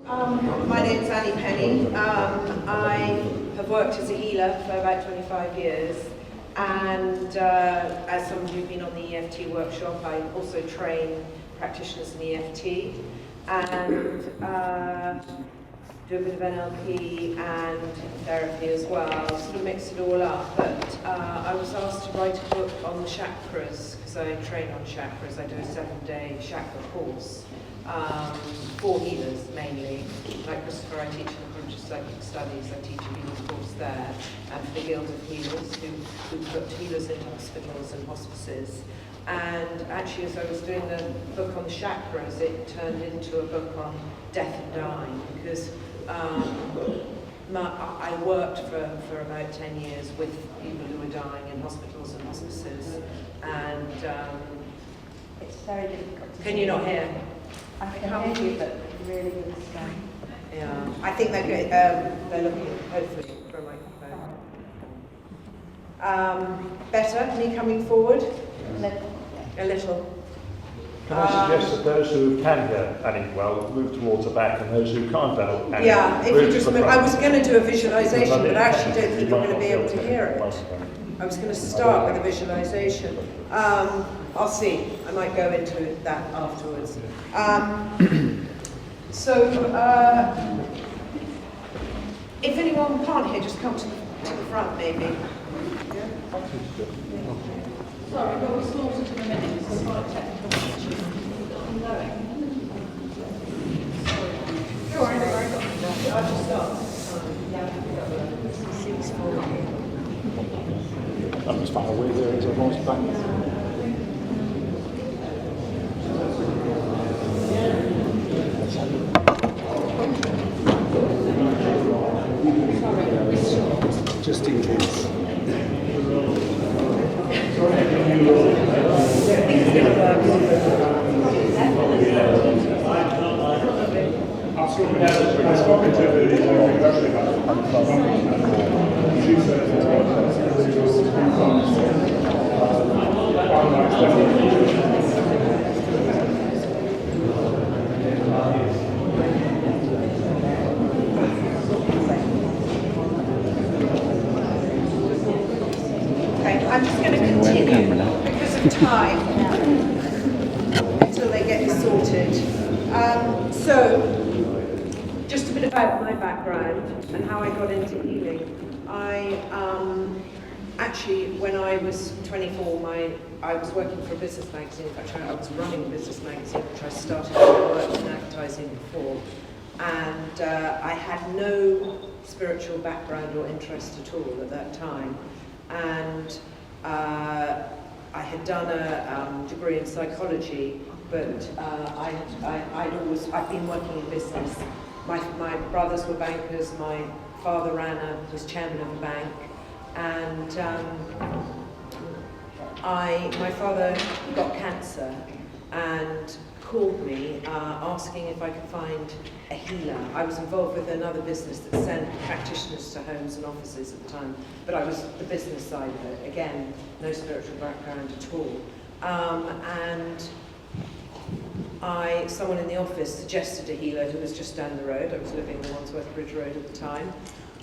My name's Annie Penny. I have worked as a healer for about 25 years, and as some of you have been on the EFT workshop, I also train practitioners in EFT and do a bit of NLP and therapy as well, sort of mix it all up. But I was asked to write a book on the chakras, because I train on chakras. I do a 7-day chakra course. For healers mainly. Like Christopher, I teach in the College of Psychic Studies, I teach a healing course there, and for the Guild of Healers, who put healers in hospitals and hospices. And actually, as I was doing the book on the chakras, it turned into a book on death and dying, because I worked for about 10 years with people who were dying in hospitals and hospices, and it's very difficult. Can you not hear? I can hear you, but really good stuff. Yeah, I think they're looking, hopefully, for a microphone. Better? Me coming forward? A little. Can I suggest that those who can hear Annie well move towards the back, and those who can't hear Annie if you just move. I was going to do a Because visualization, but I actually don't think you you're might going to be able to hear it. microphone. I was going to start with a visualization. I'll see. I might go into that afterwards. If anyone can't hear, just come to the front, maybe. Yeah? Sorry, but we're slaughtered in a minute, so quite a technical issue. Go on, I'll just start. I'm just far away there as a voice back. Just in case. I'm just going to continue because of time until they get sorted. So, just a bit about my background and how I got into healing. I actually, when I was 24, I was working for a business magazine. Actually, I was running a business magazine, which I started to work in advertising before. And I had no spiritual background or interest at all at that time. And I had done a degree in psychology, but I've been working in business. My brothers were bankers, my father was chairman of a bank, and my father got cancer and called me asking if I could find a healer. I was involved with another business that sent practitioners to homes and offices at the time, but I was the business side of it. Again, no spiritual background at all. And someone in the office suggested a healer who was just down the road. I was living in Wandsworth Bridge Road at the time.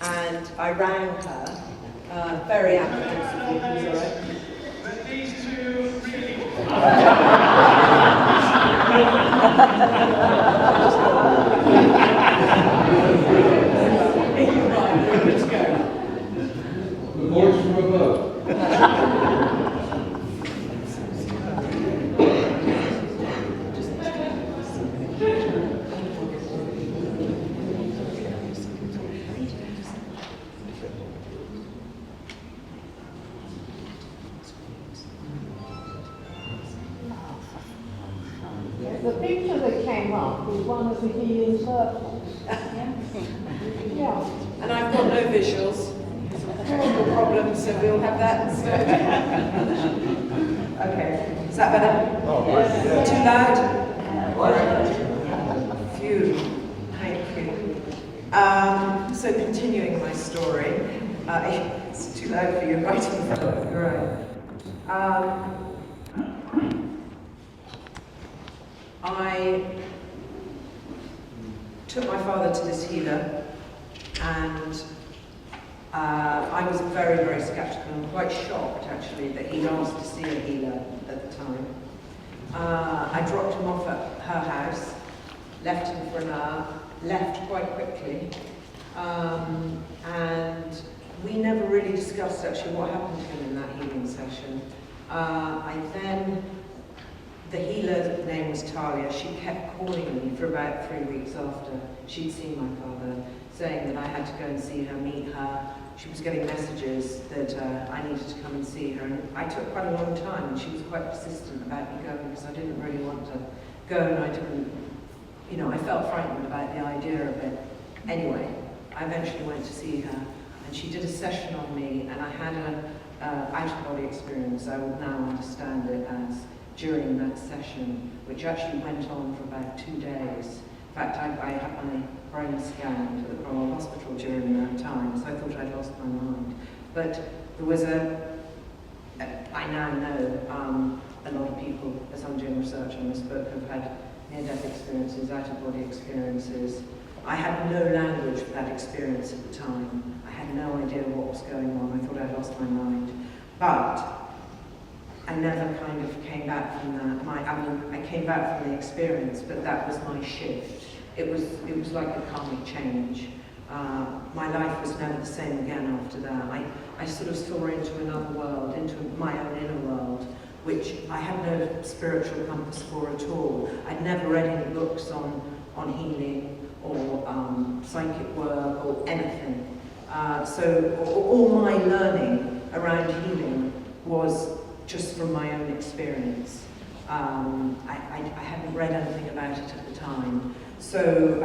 And I rang her, very apprehensively, all right. But these two really... Let's go. The voice from above. The picture that came up was one of the healing circles. Yeah. And I've got no visuals. Technical problems, so we'll have that instead. Okay. Is that better? Oh, great. Yeah. Too loud? Phew. Thank you. So continuing my story. It's too loud for you, right in front of you, right. I took my father to this healer, and I was very, very sceptical and quite shocked actually that he'd asked to see a healer at the time. I dropped him off at her house, left him for an hour, left quite quickly, and we never really discussed actually what happened to him in that healing session. The healer's name was Talia. She kept calling me for about 3 weeks after she'd seen my father, saying that I had to go and see her, meet her. She was getting messages that I needed to come and see her. And I took quite a long time, and she was quite persistent about me going because I didn't really want to go, and I didn't, you know, I felt frightened about the idea of it. Anyway, I eventually went to see her, and she did a session on me, and I had an out-of-body experience. I would now understand it as during that session, which actually went on for about 2 days. In fact, I had my brain scanned at the Cromwell Hospital during that time, so I thought I'd lost my mind. But there was I now know a lot of people, as I'm doing research on this book, have had near-death experiences, out-of-body experiences. I had no language for that experience at the time. I had no idea what was going on. I thought I'd lost my mind. But I never kind of came back from that. I came back from the experience, but that was my shift. It was like a karmic change. My life was never the same again after that. I sort of saw into another world, into my own inner world, which I had no spiritual compass for at all. I'd never read any books on healing or psychic work or anything. So all my learning around healing was just from my own experience. I hadn't read anything about it at the time. So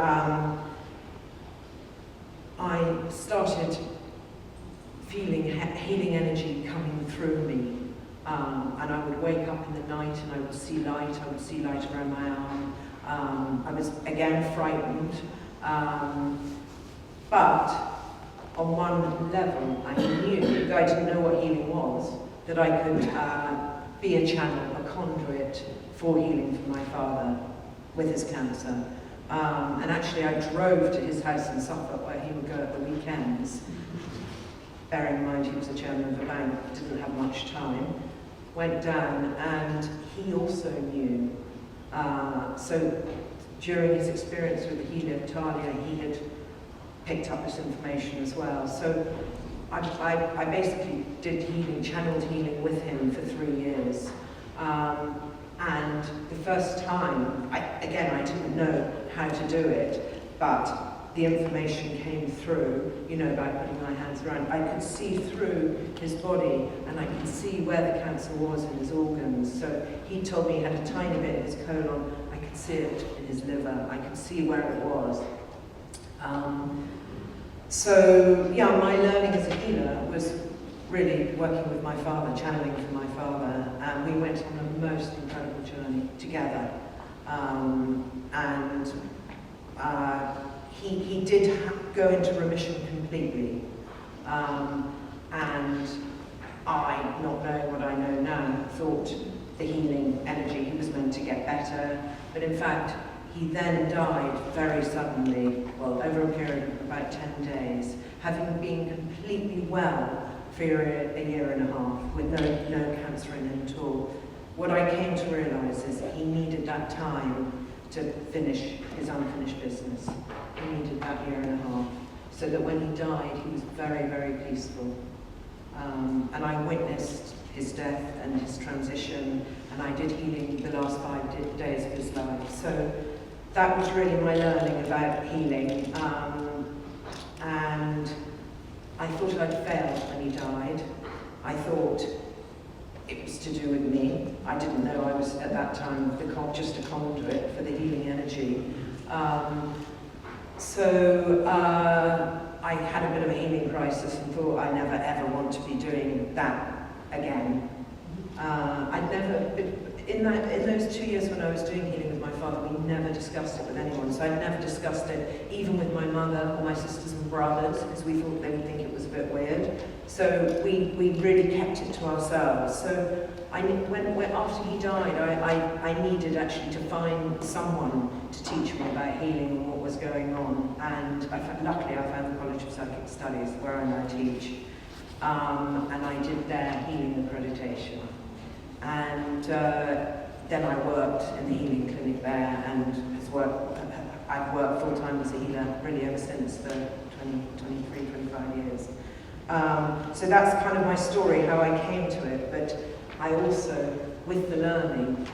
I started feeling healing energy coming through me. And I would wake up in the night and I would see light around my arm. I was again frightened. But on one level, I knew, though I didn't know what healing was, that I could be a channel, a conduit for healing for my father with his cancer. And actually I drove to his house in Suffolk where he would go at the weekends. Bearing in mind he was the chairman of the bank, didn't have much time. Went down, and he also knew. So during his experience with the healer Talia, he had picked up this information as well. So I basically did healing, channeled healing with him for 3 years. And the first time, I didn't know how to do it, but the information came through, you know, by putting my hands around. I could see through his body, and I could see where the cancer was in his organs. So he told me he had a tiny bit in his colon. I could see it in his liver. I could see where it was. So yeah, my learning as a healer was really working with my father, channeling from my father, and we went on a most incredible journey together. He did go into remission completely, and I, not knowing what I know now, thought the healing energy, he was meant to get better, but in fact he then died very suddenly, well, over a period of about 10 days, having been completely well for a year and a half, with no cancer in him at all. What I came to realise is he needed that time to finish his unfinished business. He needed that year and a half, so that when he died, he was very, very peaceful. And I witnessed his death and his transition, and I did healing the last 5 days of his life. So that was really my learning about healing. And I thought I'd failed when he died. I thought it was to do with me. I didn't know I was, at that time, just a conduit for the healing energy. So I had a bit of a healing crisis and thought I never ever want to be doing that again. I'd never, in those 2 years when I was doing healing with my father, we never discussed it with anyone. So I'd never discussed it even with my mother or my sisters and brothers, because we thought they would think it was a bit weird. So we really kept it to ourselves. So when after he died, I needed actually to find someone to teach me about healing and what was going on. And luckily I found the College of Psychic Studies, where I now teach, and I did their healing accreditation. And then I worked in the healing clinic there, and I've worked full-time as a healer really ever since for 23, 25 years. So that's kind of my story, how I came to it, but I also, with the learning,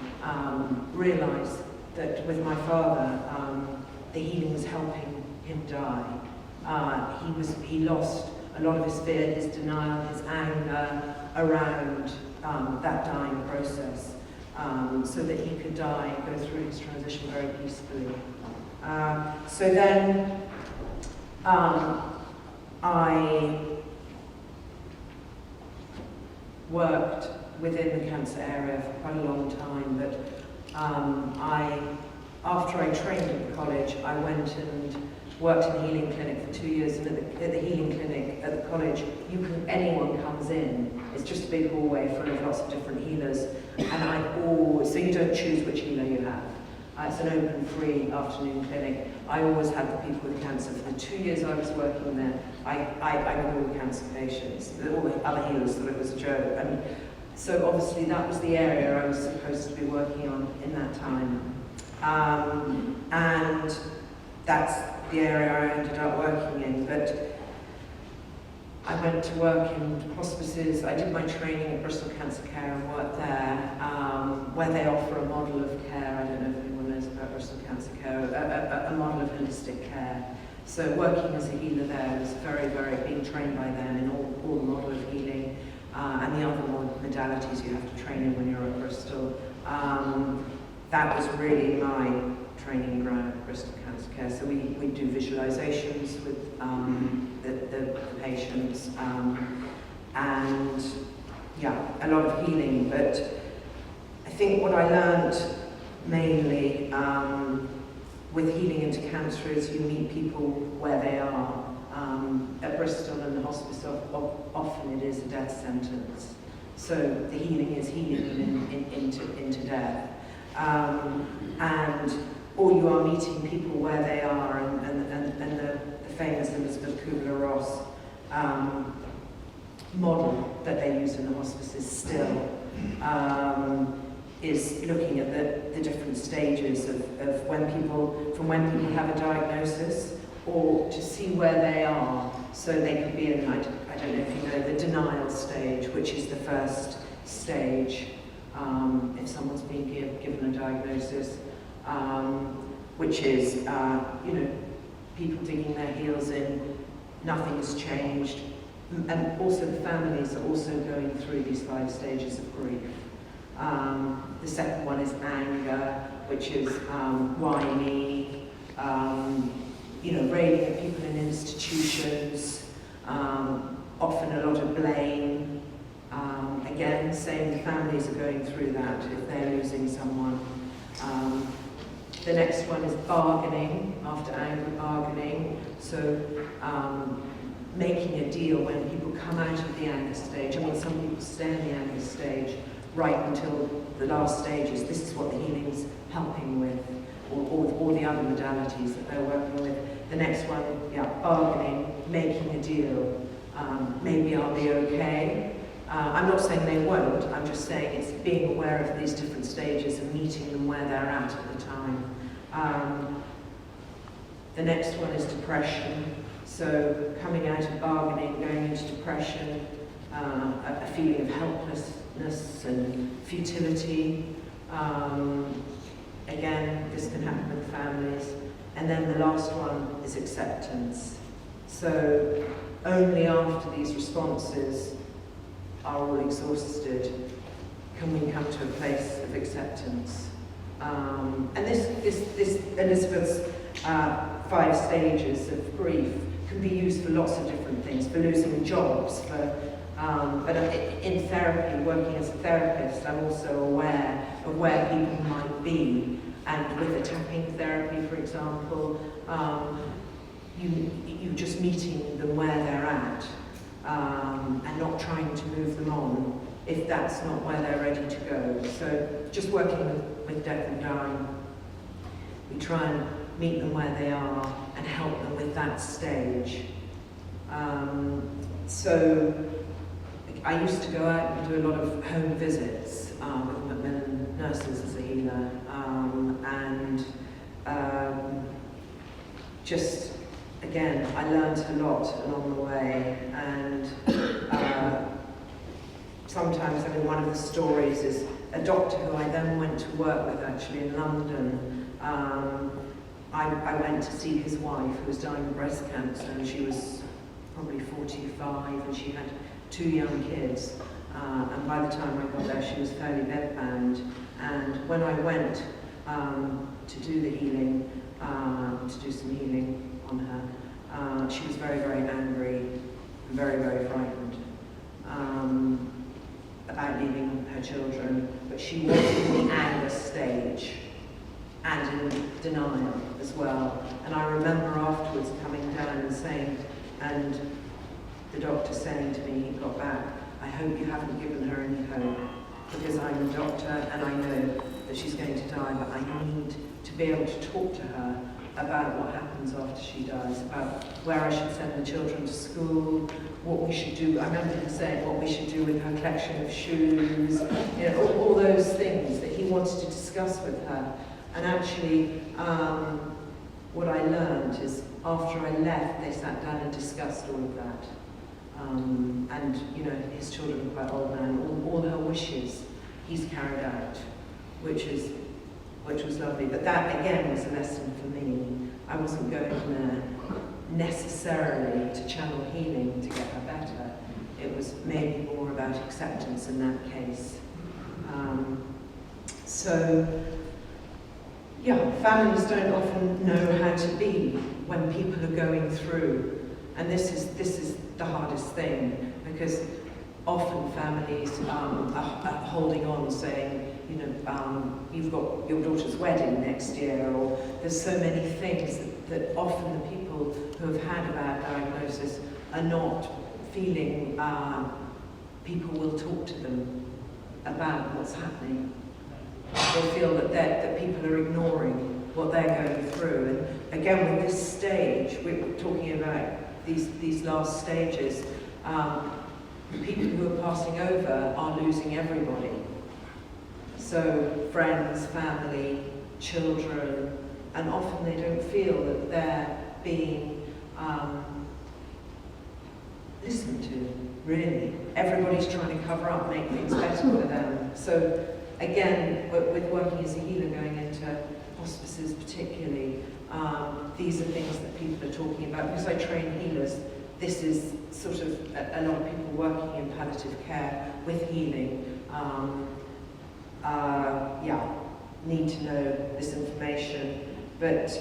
realised that with my father, the healing was helping him die. He lost a lot of his fear, his denial, his anger around that dying process, so that he could die and go through his transition very peacefully. So then I worked within the cancer area for quite a long time, but after I trained at the college, I went and worked in the healing clinic for 2 years, and at the healing clinic at the college, anyone comes in. It's just a big hallway full of lots of different healers, and so you don't choose which healer you have. It's an open, free afternoon clinic. I always had the people with cancer. For the 2 years I was working there, I got all the cancer patients. All the other healers thought it was a joke. And so obviously that was the area I was supposed to be working on in that time. And that's the area I ended up working in. But I went to work in hospices. I did my training at Bristol Cancer Care and worked there, where they offer a model of care. I don't know if anyone knows about Bristol Cancer Care, a model of holistic care. So working as a healer there was very, very, being trained by them in all the model of healing, and the other modalities you have to train in when you're at Bristol. That was really my training ground at Bristol Cancer Care. So we do visualizations with the patients, and yeah, a lot of healing. But I think what I learned mainly with healing into cancer is you meet people where they are. At Bristol and the hospice, often it is a death sentence. So the healing is healing them into death. Or you are meeting people where they are, and the famous Elizabeth Kubler-Ross model that they use in the hospices still is looking at the different stages of when people have a diagnosis, or to see where they are. So they could be in, I don't know if you know, the denial stage, which is the first stage if someone's been given a diagnosis, which is, people digging their heels in, nothing has changed. And also the families are also going through these 5 stages of grief. The second one is anger, which is why me, railing at people in institutions, often a lot of blame. Again, same, the families are going through that if they're losing someone. The next one is bargaining, after anger, bargaining. So making a deal when people come out of the anger stage. I mean, some people stay in the anger stage right until the last stages. This is what the healing's helping with, or the other modalities that they're working with. The next one, bargaining, making a deal. Maybe I'll be okay. I'm not saying they won't, I'm just saying it's being aware of these different stages and meeting them where they're at the time. The next one is depression. So coming out of bargaining, going into depression, a feeling of helplessness and futility. Again, this can happen with families. And then the last one is acceptance. So only after these responses are all exhausted can we come to a place of acceptance. And this Elizabeth's 5 stages of grief can be used for lots of different things, for losing jobs, but in therapy, working as a therapist, I'm also aware of where people might be. And with the tapping therapy, for example, you just meeting them where they're at, and not trying to move them on if that's not where they're ready to go. So just working with death and dying. we try and meet them where they are and help them with that stage. So I used to go out and do a lot of home visits with Macmillan nurses as a healer, and just, again, I learned a lot along the way, and sometimes, I mean, one of the stories is a doctor who I then went to work with actually in London. I went to see his wife who was dying of breast cancer, and she was probably 45 and she had 2 young kids. And by the time I got there, she was fairly bedbound. And when I went to do the healing, to do some healing on her, she was very, very angry and very, very frightened about leaving her children. But she was in the anger stage and in denial as well. And I remember afterwards coming down and saying, and the doctor saying to me, he got back, I hope you haven't given her any hope, because I'm a doctor and I know that she's going to die, but I need to be able to talk to her about what happens after she dies, about where I should send the children to school, what we should do. I remember him saying what we should do with her collection of shoes, you know, all those things that he wanted to discuss with her. And actually, what I learned is after I left, they sat down and discussed all of that. And, you know, his children are quite old now, and all her wishes he's carried out, which was lovely. But that, again, was a lesson for me. I wasn't going there necessarily to channel healing to get her better. It was maybe more about acceptance in that case. Yeah, families don't often know how to be when people are going through, and this is the hardest thing, because often families are holding on, saying, you know, you've got your daughter's wedding next year, or there's so many things that often the people who have had a bad diagnosis are not feeling people will talk to them about what's happening. They feel that people are ignoring what they're going through. And again, with this stage, we're talking about these last stages, people who are passing over are losing everybody. So friends, family, children, and often they don't feel that they're being listened to, really. Everybody's trying to cover up, make things better for them. So again, with working as a healer, going into hospices particularly, these are things that people are talking about. Because I train healers, this is sort of a lot of people working in palliative care with healing, need to know this information. But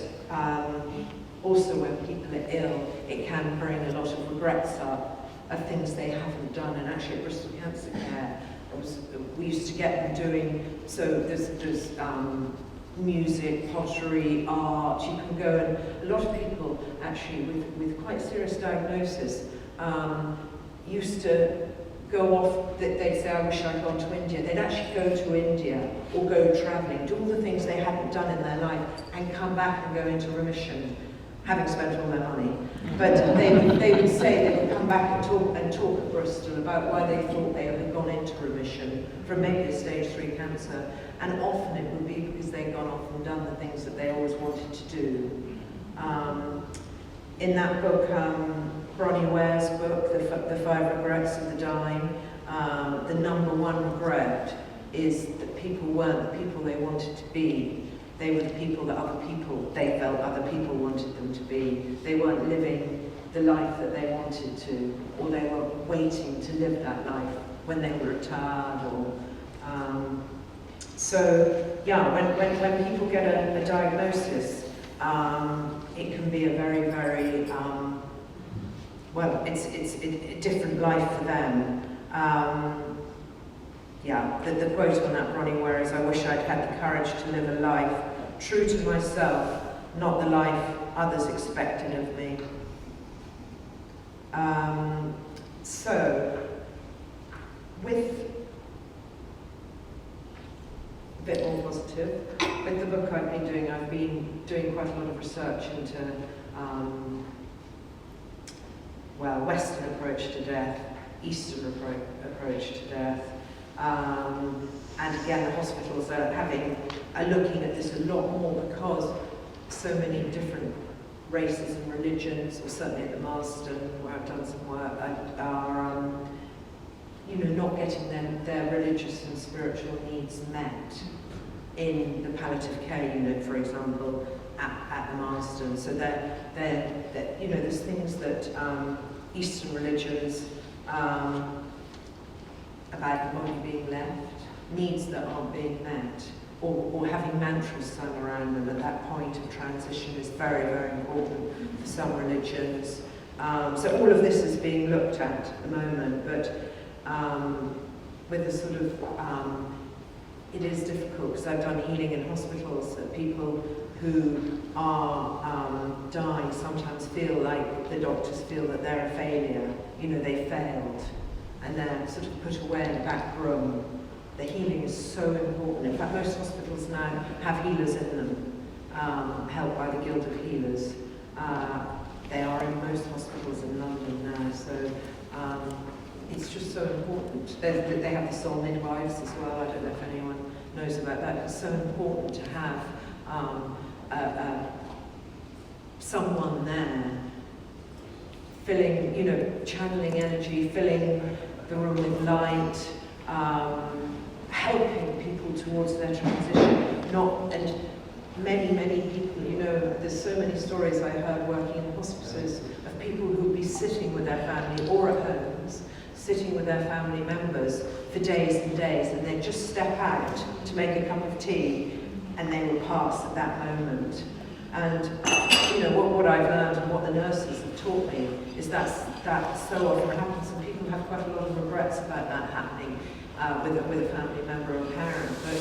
also when people are ill, it can bring a lot of regrets up of things they haven't done. And actually at Bristol Cancer Care, we used to get them doing, so there's music, pottery, art. You can go, and a lot of people actually with quite serious diagnosis used to go off, they'd say, I wish I'd gone to India. They'd actually go to India or go travelling, do all the things they hadn't done in their life, and come back and go into remission, having spent all their money. But they would say they would come back and talk at Bristol about why they thought they had gone into remission from maybe a stage 3 cancer. And often it would be because they'd gone off and done the things that they always wanted to do. In that book, Bronnie Ware's book, The 5 Regrets of the Dying, the number 1 regret is that people weren't the people they wanted to be. They were the people that they felt other people wanted them to be. They weren't living the life that they wanted to, or they were waiting to live that life when they were retired. Or when people get a diagnosis, it can be a very, very it's a different life for them. The quote on that Bronnie Ware is, I wish I'd had the courage to live a life true to myself, not the life others expected of me. So, with a bit more positive, with the book I've been doing quite a lot of research into, Western approach to death, Eastern approach to death. And again, the hospitals are looking at this a lot more because so many different races and religions, or certainly at the Marsden, where I've done some work, are not getting their religious and spiritual needs met in the palliative care unit, for example, at the Marsden. So there's things that Eastern religions about the body being left, needs that aren't being met, or having mantras sung around them at that point of transition is very, very important for some religions. So all of this is being looked at the moment, but with a sort of, it is difficult because I've done healing in hospitals that people who are dying sometimes feel like the doctors feel that they're a failure, they failed, and they're sort of put away in the back room. The healing is so important. In fact, most hospitals now have healers in them, helped by the Guild of Healers. They are in most hospitals in London now, so it's just so important. They have the soul midwives as well. I don't know if anyone knows about that. It's so important to have someone there filling, channeling energy, filling the room with light, helping people towards their transition. And many people, there's so many stories I heard working in hospices of people who would be sitting with their family or at homes, sitting with their family members for days and days, and they'd just step out to make a cup of tea, and they will pass at that moment. And what I've learned and what the nurses have taught me is that so often happens, and people have quite a lot of regrets about that happening with a family member or parent. But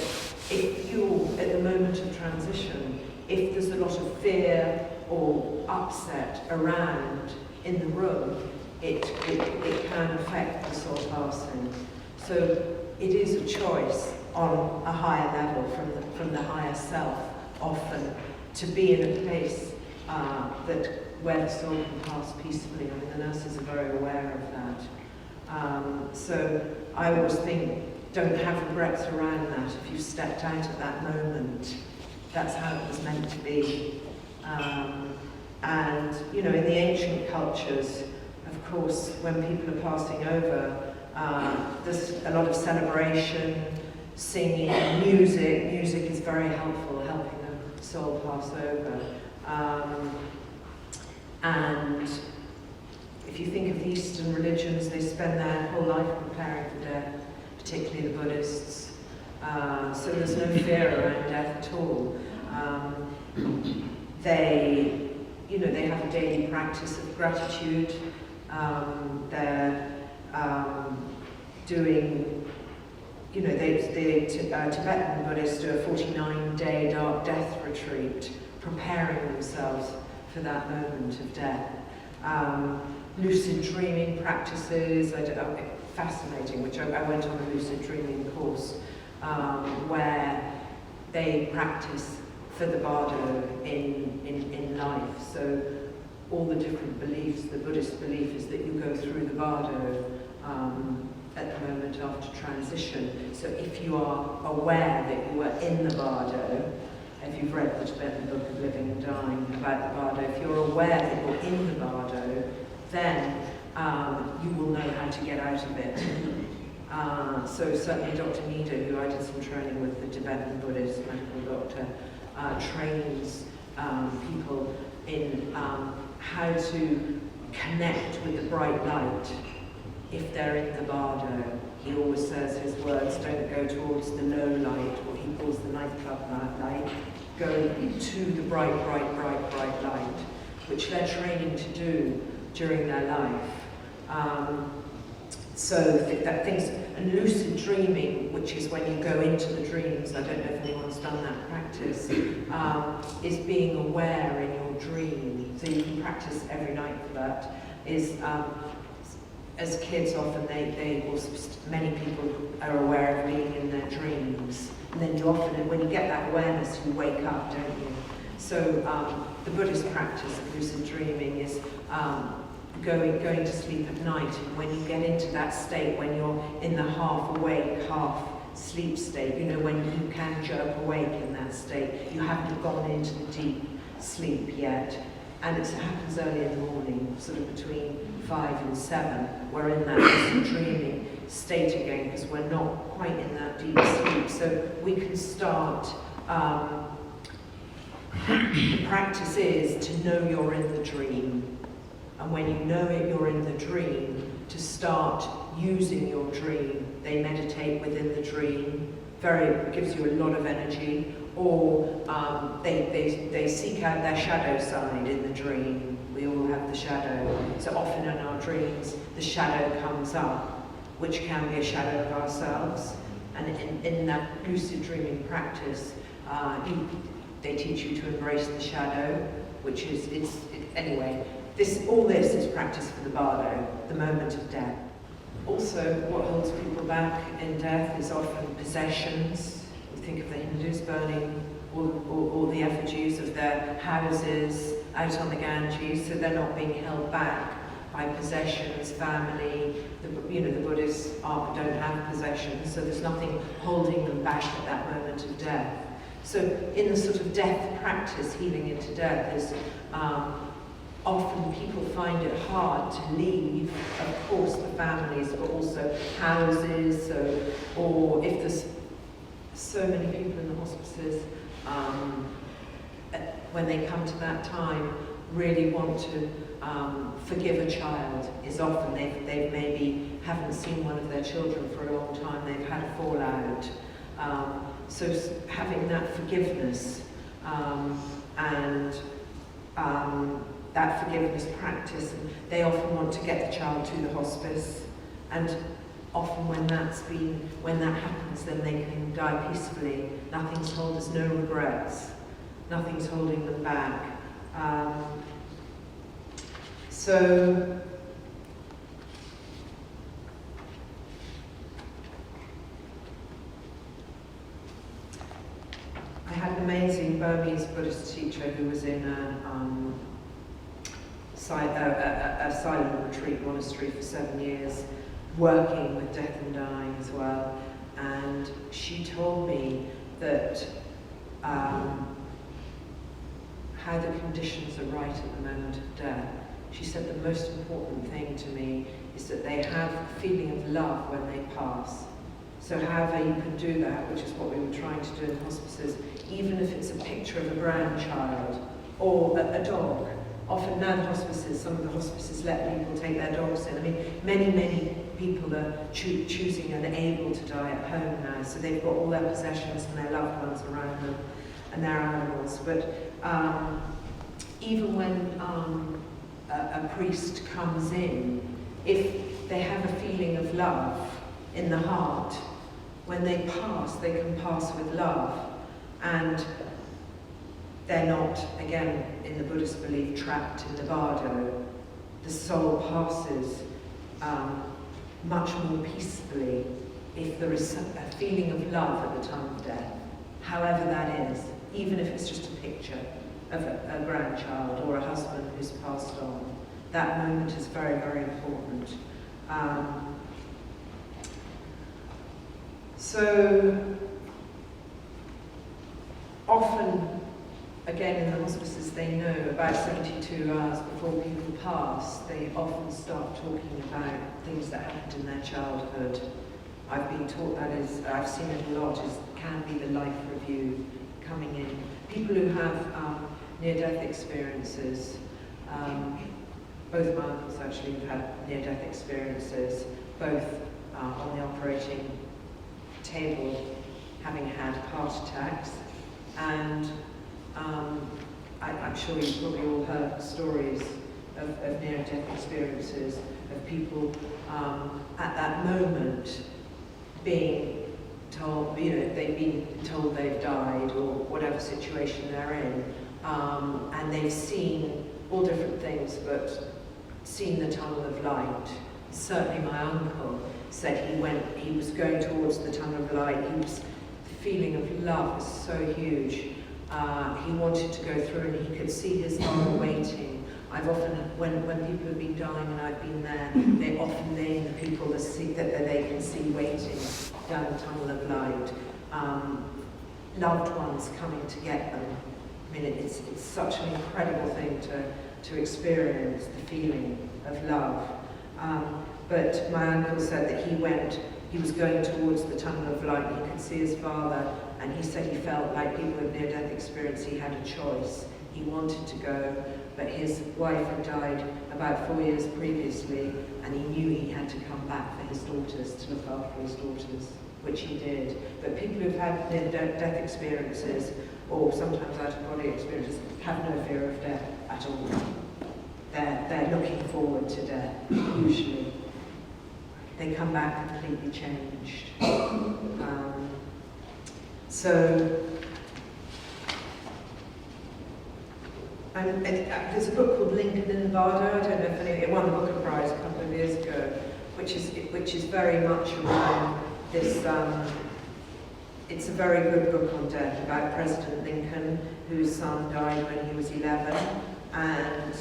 if you're at the moment of transition, if there's a lot of fear or upset around in the room, it can affect the soul passing. So it is a choice on a higher level from the higher self, often, to be in a place where the soul can pass peacefully. I mean, the nurses are very aware of that. So I always think, don't have regrets around that. If you stepped out at that moment, that's how it was meant to be. And, in the ancient cultures, of course, when people are passing over, there's a lot of celebration, singing, music. Music is very helpful, helping the soul pass over. And if you think of the Eastern religions, they spend their whole life preparing for death, particularly the Buddhists. So there's no fear around death at all. They have a daily practice of gratitude. They're doing, the Tibetan Buddhists do a 49-day dark death retreat, preparing themselves for that moment of death. Lucid dreaming practices, fascinating, which I went on a lucid dreaming course, where they practice for the bardo in life. So all the different beliefs, the Buddhist belief is that you go through the bardo at the moment after transition. So if you are aware that you are in the bardo, if you've read the Tibetan Book of Living and Dying about the bardo, if you're aware that you're in the bardo, then you will know how to get out of it. So certainly Dr. Nida, who I did some training with, the Tibetan Buddhist medical doctor, trains people in how to connect with the bright light if they're in the bardo. He always says his words, don't go towards the low light, what he calls the nightclub light, go to the bright light, which they're training to do during their life. And lucid dreaming, which is when you go into the dreams, I don't know if anyone's done that practice, is being aware in your dream. So you can practice every night for that, is as kids, often many people are aware of being in their dreams. And then you often, when you get that awareness, you wake up, don't you? So the Buddhist practice of lucid dreaming is going to sleep at night. And when you get into that state, when you're in the half awake, half sleep state, you know, when you can jerk awake in that state, you haven't gone into the deep sleep yet. And it happens early in the morning, sort of between 5 and 7. We're in that lucid dreaming state again because we're not quite in that deep sleep. So we can start, the practice is to know you're in the dream. And when you know you're in the dream, to start using your dream. They meditate within the dream, gives you a lot of energy. Or they seek out their shadow side in the dream. We all have the shadow. So often in our dreams, the shadow comes up, which can be a shadow of ourselves. And in that lucid dreaming practice, they teach you to embrace the shadow, which is, anyway, all this is practice for the bardo, the moment of death. Also, what holds people back in death is often possessions. Think of the Hindus burning all the effigies of their houses out on the Ganges, so they're not being held back by possessions, family. The Buddhists don't have possessions, so there's nothing holding them back at that moment of death. So in the sort of death practice, healing into death, is often people find it hard to leave, of course, the families, but also houses, or if there's so many people in the hospices, when they come to that time, really want to forgive a child. Is often they maybe haven't seen one of their children for a long time, they've had a fallout. So having that forgiveness and that forgiveness practice, and they often want to get the child to the hospice, and often when that happens, then they can die peacefully. Nothing's told, there's no regrets. Nothing's holding them back. So I had an amazing Burmese Buddhist teacher who was in a silent retreat monastery for 7 years, working with death and dying as well, and she told me that how the conditions are right at the moment of death. She said the most important thing to me is that they have a feeling of love when they pass. So however you can do that, which is what we were trying to do in hospices, even if it's a picture of a grandchild or a dog. Often now the hospices, some of the hospices let people take their dogs in. I mean, many people are choosing and able to die at home now, so they've got all their possessions and their loved ones around them and their animals. But even when a priest comes in, if they have a feeling of love in the heart, when they can pass with love, and they're not, again, in the Buddhist belief, trapped in the bardo. The soul passes much more peacefully if there is a feeling of love at the time of death, however that is, even if it's just a picture of a grandchild or a husband who's passed on. That moment is very, very important. So often, again, in the hospices, they know about 72 hours before people pass, they often start talking about things that happened in their childhood. I've been taught that is, I've seen it a lot, can be the life review coming in. People who have near-death experiences, both my uncles actually have had near-death experiences, both on the operating table, having had heart attacks, and I'm sure you've probably all heard stories of near-death experiences, of people at that moment being told, they've been told they've died or whatever situation they're in, and they've seen all different things, but seen the tunnel of light, certainly my uncle said he was going towards the tunnel of light. The feeling of love was so huge. He wanted to go through and he could see his father waiting. I've often, when people have been dying and I've been there, they often name the people that they can see waiting down the tunnel of light. Loved ones coming to get them. I mean, it's such an incredible thing to experience, the feeling of love. But my uncle said that he was going towards the tunnel of light, he could see his father, and he said he felt like people with near-death experience, he had a choice. He wanted to go, but his wife had died about 4 years previously, and he knew he had to come back for his daughters, to look after his daughters, which he did. But people who've had near-death experiences, or sometimes out-of-body experiences, have no fear of death at all. They're looking forward to death, usually. They come back completely changed. And there's a book called Lincoln in Nevada. I don't know if it won the Booker Prize a couple of years ago, which is very much around this. It's a very good book on death about President Lincoln, whose son died when he was 11. And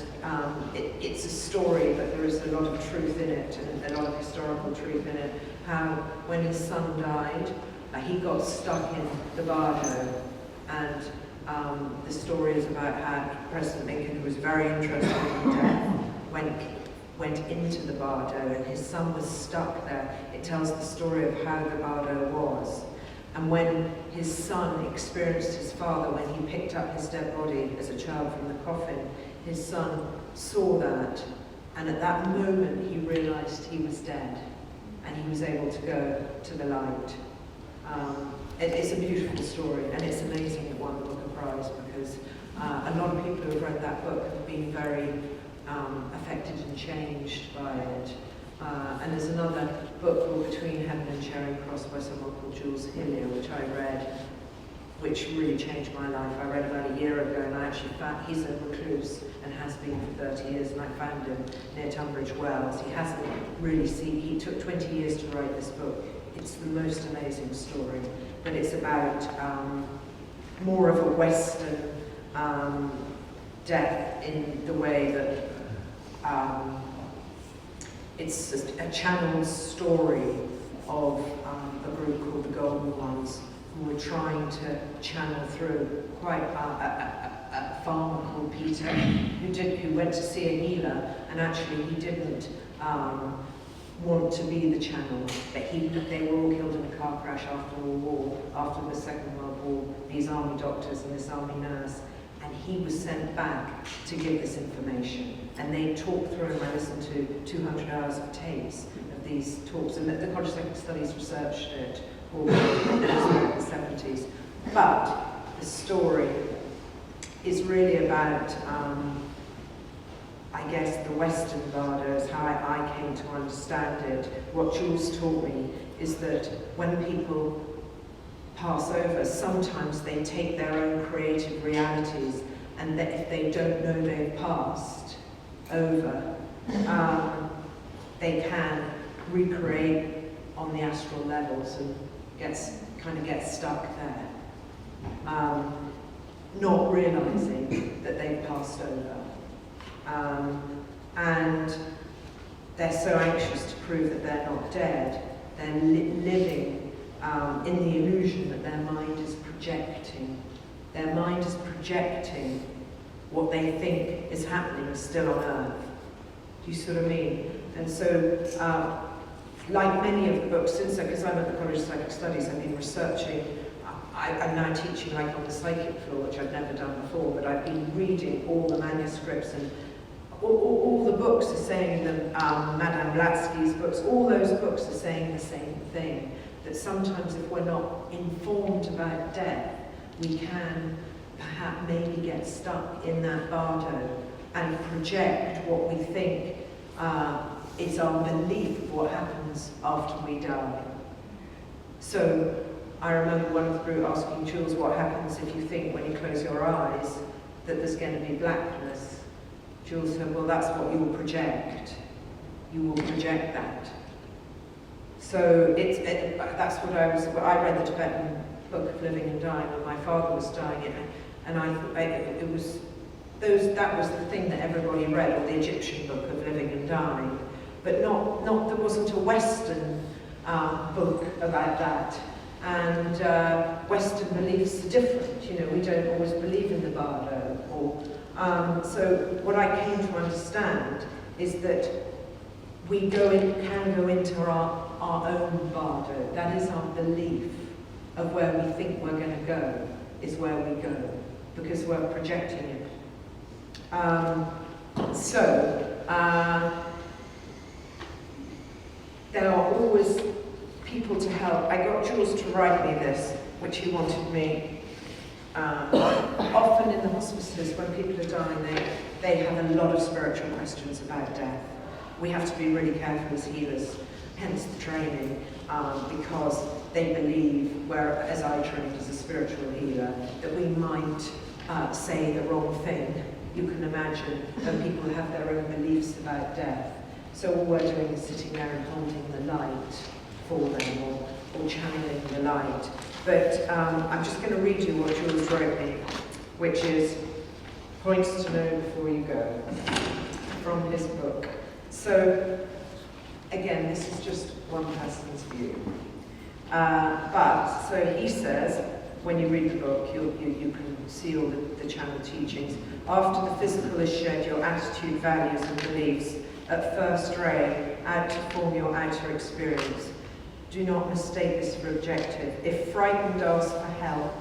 it's a story, but there is a lot of truth in it, and a lot of historical truth in it. How when his son died, he got stuck in the Bardo, and the story is about how President Lincoln, who was very interested in death, went into the Bardo, and his son was stuck there. It tells the story of how the Bardo was. And when his son experienced his father, when he picked up his dead body as a child from the coffin, his son saw that, and at that moment he realized he was dead, and he was able to go to the light. It's a beautiful story, and it's amazing it won the Booker Prize, because a lot of people who have read that book have been very affected and changed by it. And there's another book called Between Heaven and Charing Cross by someone called Jules Hillier, which I read, which really changed my life. I read about a year ago, and I actually found, he's a recluse and has been for 30 years, and I found him near Tunbridge Wells. He hasn't really seen, he took 20 years to write this book. It's the most amazing story, but it's about more of a Western death in the way that it's a channeled story of a group called the Golden Ones, who were trying to channel through quite a farmer called Peter, who went to see a healer, and actually he didn't want to be the channel, but they were all killed in a car crash after the war, after the Second World War, these army doctors and this army nurse, and he was sent back to give this information. And they talked through, and I listened to 200 hours of tapes of these talks, and the College of Second Studies researched it all in the 70s. But the story is really about, I guess, the Western Bardos, how I came to understand it. What Jules taught me is that when people pass over, sometimes they take their own creative realities, and that if they don't know they've passed over, they can recreate on the astral levels and kind of get stuck there, not realizing that they've passed over. And they're so anxious to prove that they're not dead, they're living in the illusion that their mind is projecting. Their mind is projecting what they think is happening still on Earth. Do you see what I mean? And so, like many of the books since then, because I'm at the College of Psychic Studies, I've been researching. I'm now teaching like on the psychic floor, which I've never done before, but I've been reading all the manuscripts, and all the books are saying that Madame Blavatsky's books, all those books are saying the same thing, that sometimes if we're not informed about death, we can perhaps maybe get stuck in that bardo and project what we think is our belief of what happens after we die. So I remember one of the group asking Jules what happens if you think when you close your eyes that there's going to be blackness. Jules said, well, that's what you'll project. you will project that. So that's what I read the Tibetan Book of Living and Dying when my father was dying, and that was the thing that everybody read, or the Egyptian Book of Living and Dying, but there wasn't a Western book about that. And Western beliefs are different. You know, we don't always believe in the bardo. So what I came to understand is that we can go into our own bardo. That is our belief of where we think we're going to go, is where we go, because we're projecting it. There are always people to help. I got Jules to write me this, which he wanted me. Often in the hospices, when people are dying, they have a lot of spiritual questions about death. We have to be really careful as healers, hence the training, because they believe, whereas I trained as a spiritual healer, that we might say the wrong thing. You can imagine when people have their own beliefs about death. So all we're doing is sitting there and holding the light for them, or channeling the light. But I'm just going to read you what Jules wrote me, which is Points to Know Before You Go, from his book. So, again, this is just one person's view. So he says, when you read the book, you can see all the channel teachings. After the physical is shed, your attitude, values and beliefs at first ray out to form your outer experience. Do not mistake this for objective. If frightened, ask for help.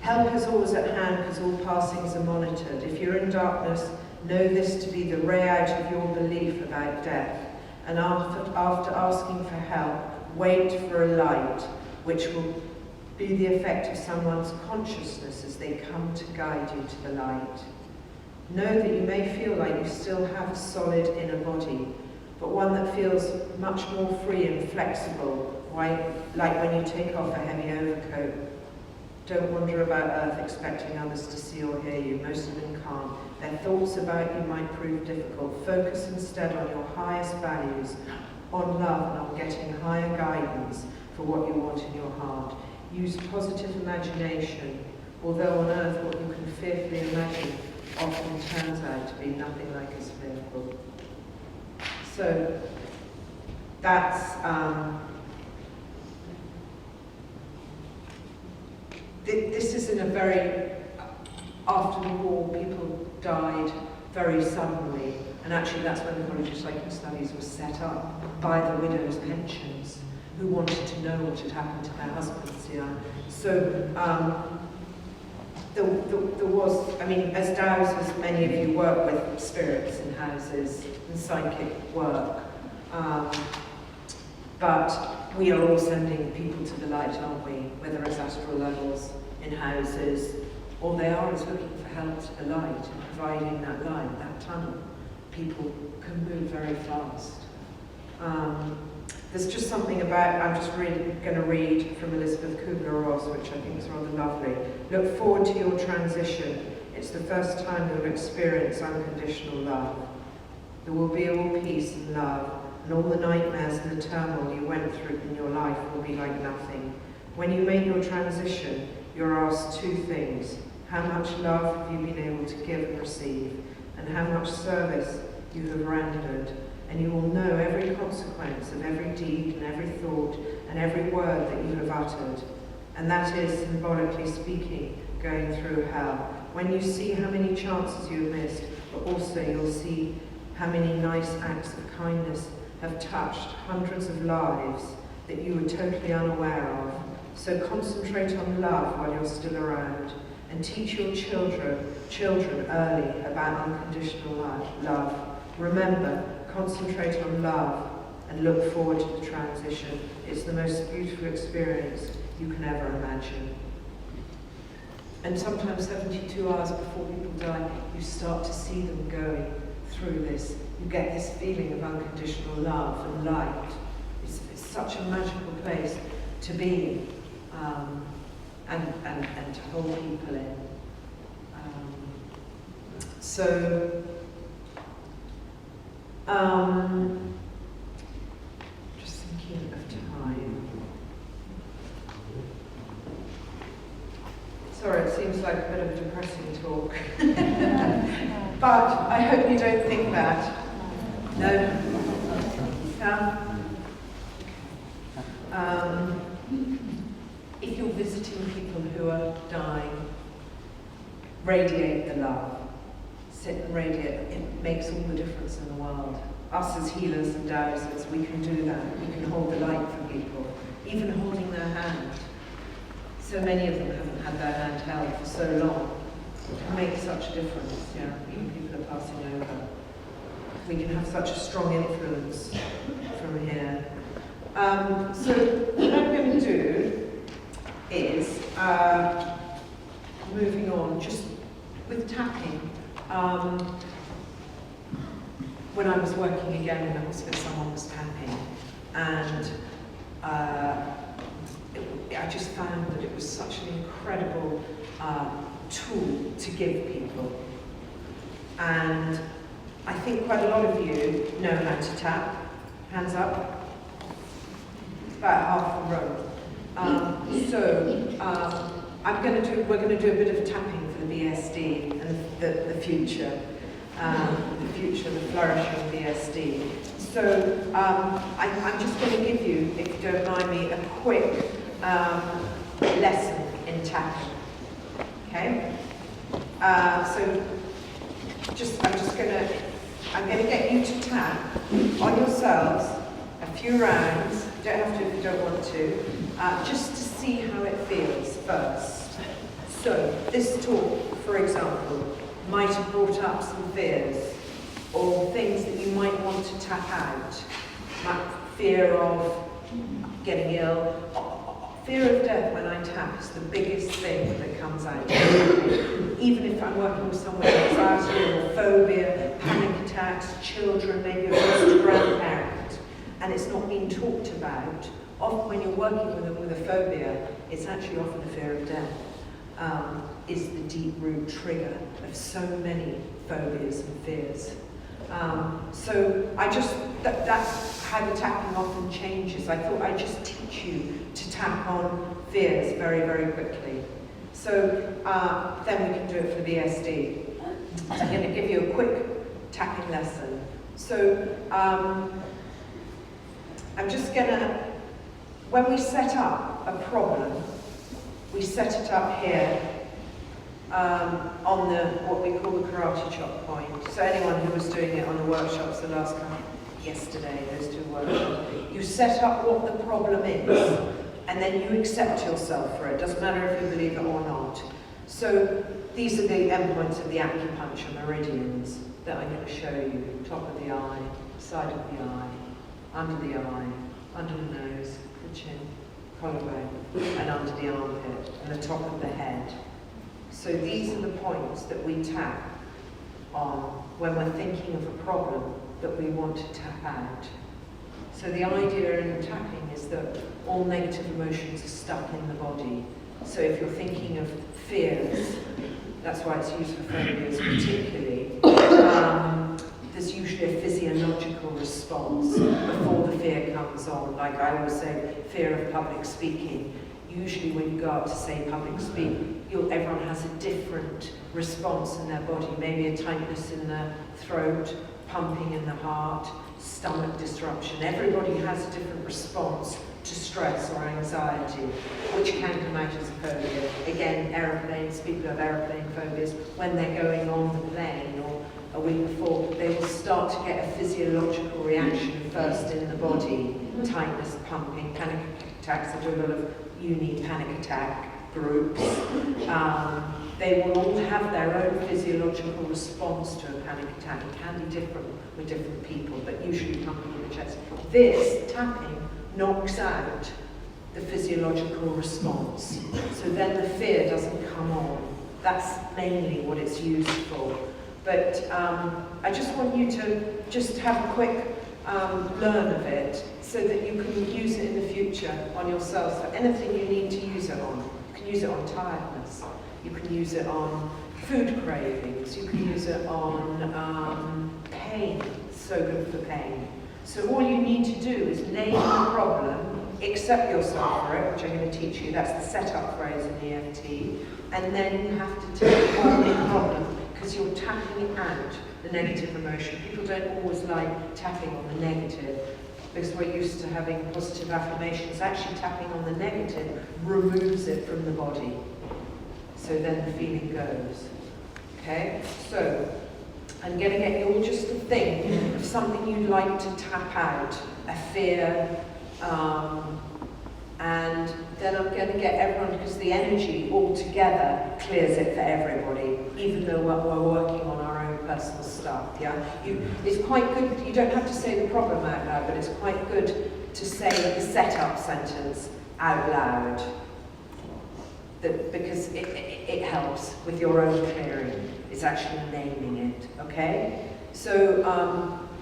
Help is always at hand because all passings are monitored. If you're in darkness, know this to be the ray out of your belief about death. And after asking for help, wait for a light, which will be the effect of someone's consciousness as they come to guide you to the light. Know that you may feel like you still have a solid inner body, but one that feels much more free and flexible, like when you take off a heavy overcoat. Don't wander about earth expecting others to see or hear you. Most of them can't. Their thoughts about you might prove difficult. Focus instead on your highest values, on love and on getting higher guidance for what you want in your heart. Use positive imagination, although on earth what you can fearfully imagine often turns out to be nothing like as fearful. So that's this is in a very, after the war, people died very suddenly, and actually that's when the College of Psychic Studies was set up by the widows' pensions, who wanted to know what had happened to their husbands. Yeah. So there was, I mean, as Dowsers, many of you work with spirits in houses and psychic work, but we are all sending people to the light, aren't we? Whether it's astral levels, in houses, all they are is looking for help to the light and providing that light, that tunnel. People can move very fast. There's just something about, I'm just going to read from Elizabeth Kubler-Ross, which I think is rather lovely. Look forward to your transition. It's the first time you'll experience unconditional love. There will be all peace and love, and all the nightmares and the turmoil you went through in your life will be like nothing. When you make your transition, you're asked two things. How much love have you been able to give and receive, and how much service you have rendered. And you will know every consequence of every deed and every thought and every word that you have uttered. And that is, symbolically speaking, going through hell. When you see how many chances you have missed, but also you'll see how many nice acts of kindness have touched hundreds of lives that you were totally unaware of. So concentrate on love while you're still around, and teach your children early about unconditional love. Remember, concentrate on love and look forward to the transition. It's the most beautiful experience you can ever imagine. And sometimes 72 hours before people die, you start to see them going through this. You get this feeling of unconditional love and light. It's such a magical place to be and to hold people in. Just thinking of time. Sorry, it seems like a bit of a depressing talk. But I hope you don't think that. No? If you're visiting people who are dying, radiate the love. Sit and radiate. It makes all the difference in the world. Us as healers and dowsers, we can do that. We can hold the light for people, even holding their hand. So many of them haven't had their hand held for so long. It can make such a difference, yeah, even people are passing over. We can have such a strong influence from here. So what I'm going to do is, moving on, just with tapping. When I was working again in the hospital, someone was tapping, and I just found that it was such an incredible tool to give people. And I think quite a lot of you know how to tap. Hands up. It's about half the room. We're going to do a bit of tapping for the BSD and the future. The flourishing BSD. So I'm just going to give you, if you don't mind me, a quick lesson in tapping. Okay? I'm going to get you to tap on yourselves a few rounds. You don't have to if you don't want to, just to see how it feels first. So this talk, for example, might have brought up some fears or things that you might want to tap out. Like fear of getting ill. Fear of death when I tap is the biggest thing that comes out. Even if I'm working with someone with anxiety or phobia, panic attacks, children, maybe a lost grandparent, and it's not being talked about, often when you're working with them with a phobia, it's actually often the fear of death. Is the deep root trigger of so many phobias and fears. That's how the tapping often changes. I thought I'd just teach you to tap on fears very, very quickly. So then we can do it for the BSD. So I'm going to give you a quick tapping lesson. So I'm just going to, when we set up a problem, we set it up here on what we call the karate chop point. So anyone who was doing it on the workshops the last couple, yesterday, those two workshops, you set up what the problem is, and then you accept yourself for it. Doesn't matter if you believe it or not. So these are the endpoints of the acupuncture meridians that I'm going to show you. Top of the eye, side of the eye, under the eye, under the nose, the chin, collarbone, and under the armpit, and the top of the head. So these are the points that we tap on when we're thinking of a problem that we want to tap out. So the idea in tapping is that all negative emotions are stuck in the body. So if you're thinking of fears, that's why it's used for phobias particularly, there's usually a physiological response before the fear comes on. Like I always say, fear of public speaking. Usually when you go out to say public speak, everyone has a different response in their body. Maybe a tightness in the throat, pumping in the heart, stomach disruption. Everybody has a different response to stress or anxiety, which can come out as a phobia. Again, aeroplanes, people who have aeroplane phobias, when they're going on the plane or a week before, they will start to get a physiological reaction first in the body. Tightness, pumping, panic attacks. I do a lot of uni panic attack groups. They will all have their own physiological response to a panic attack. It can be different with different people, but usually pumping in the chest. This tapping knocks out the physiological response. So then the fear doesn't come on. That's mainly what it's used for. But I just want you to just have a quick learn of it so that you can use it in the future on yourself for anything you need to use it on. You can use it on tiredness. You can use it on food cravings. You can use it on pain. So so good for pain. So all you need to do is name the problem, accept yourself for it, which I'm going to teach you. That's the setup phrase in EFT. And then you have to take on the problem, because you're tapping out the negative emotion. People don't always like tapping on the negative, because we're used to having positive affirmations. Actually, tapping on the negative removes it from the body. So then the feeling goes. Okay? So, I'm going to get you all just to think of something you'd like to tap out, a fear, and then I'm going to get everyone, because the energy all together clears it for everybody, even though we're working on our own personal stuff, yeah? It's quite good, you don't have to say the problem out loud, but it's quite good to say the setup sentence out loud, because it helps with your own clearing. It's actually naming it, okay? So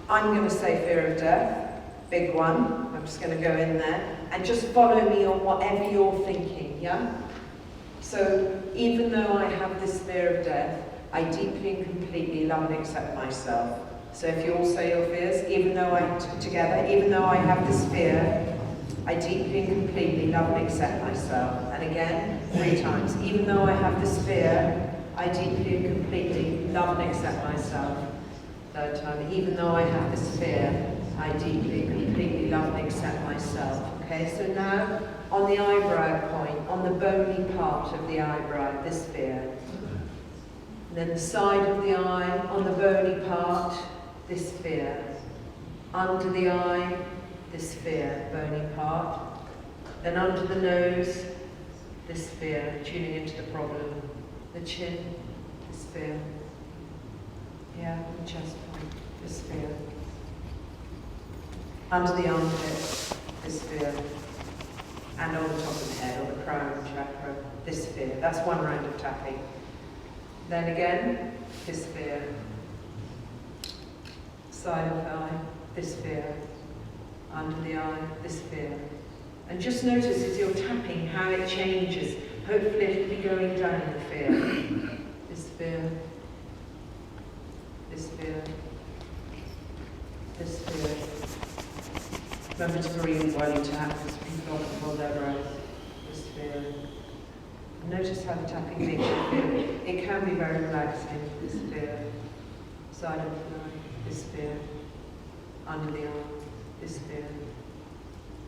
I'm going to say fear of death, big one. I'm just going to go in there and just follow me on whatever you're thinking, yeah? So even though I have this fear of death, I deeply and completely love and accept myself. So if you all say your fears, even though even though I have this fear, I deeply and completely love and accept myself. And again, 3 times. Even though I have this fear, I deeply and completely love and accept myself. 3rd time. Even though I have this fear, I deeply and completely love and accept myself. Okay, so now on the eyebrow point, on the bony part of the eyebrow, this fear. And then the side of the eye, on the bony part, this fear. Under the eye, this fear, bony part. Then under the nose, this fear, tuning into the problem. The chin, this fear. Yeah, the chest point, this fear. Under the armpit, this fear. And on the top of the head, or the crown chakra, this fear. That's 1 round of tapping. Then again, this fear. Side of the eye, this fear. Under the eye, this fear. And just notice as you're tapping how it changes. Hopefully it'll be going down the fear. This fear. This fear. This fear. Remember to breathe while you tap, because people often hold their breath. This fear. Notice how the tapping makes you feel. It can be very relaxing. This fear. Side of the eye. This fear. Under the arm. This fear.